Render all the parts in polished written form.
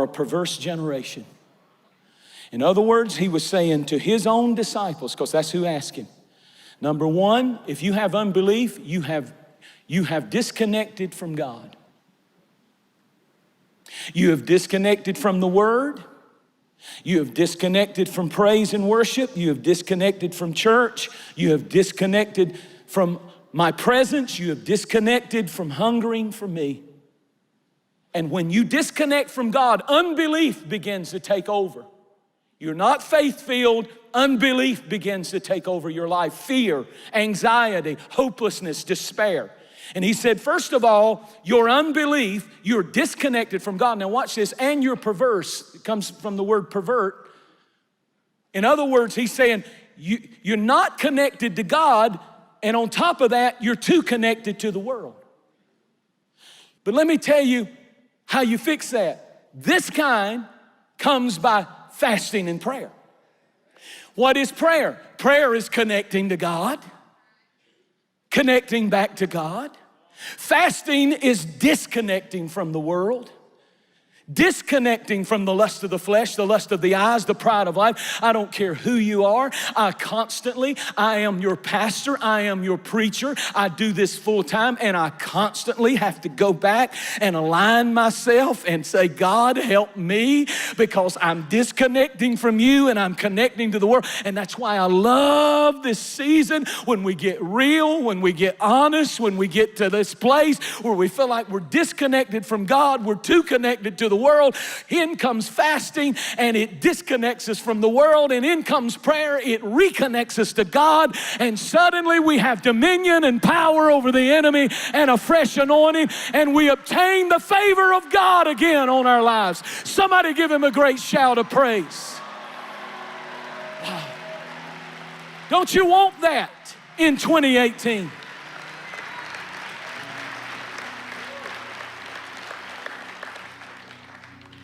a perverse generation. In other words, he was saying to his own disciples, because that's who asked him, number one, if you have unbelief, you have disconnected from God. You have disconnected from the Word. You have disconnected from praise and worship. You have disconnected from church. You have disconnected from my presence. You have disconnected from hungering for me. And when you disconnect from God, unbelief begins to take over. You're not faith-filled, unbelief begins to take over your life. Fear, anxiety, hopelessness, despair. And he said, first of all, your unbelief, you're disconnected from God. Now watch this, and you're perverse. It comes from the word pervert. In other words, he's saying, you're not connected to God, and on top of that, you're too connected to the world. But let me tell you how you fix that. This kind comes by fasting and prayer. What is prayer? Prayer is connecting to God, connecting back to God. Fasting is disconnecting from the world, disconnecting from the lust of the flesh, the lust of the eyes, the pride of life. I don't care who you are. I am your pastor. I am your preacher. I do this full time, and I constantly have to go back and align myself and say, God, help me, because I'm disconnecting from you and I'm connecting to the world. And that's why I love this season when we get real, when we get honest, when we get to this place where we feel like we're disconnected from God, we're too connected to the world. In comes fasting, and it disconnects us from the world, and in comes prayer, it reconnects us to God, and suddenly we have dominion and power over the enemy and a fresh anointing, and we obtain the favor of God again on our lives. Somebody give him a great shout of praise. Wow. Don't you want that in 2018?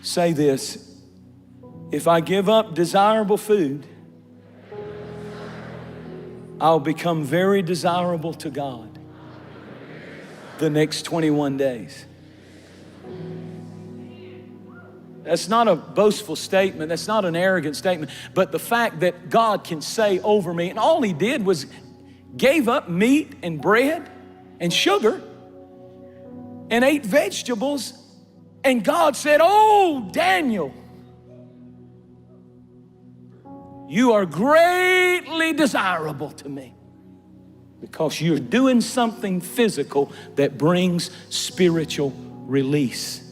Say this, if I give up desirable food, I'll become very desirable to God the next 21 days. That's not a boastful statement. That's not an arrogant statement. But the fact that God can say over me, and all he did was gave up meat and bread and sugar and ate vegetables. And God said, oh, Daniel, you are greatly desirable to me because you're doing something physical that brings spiritual release.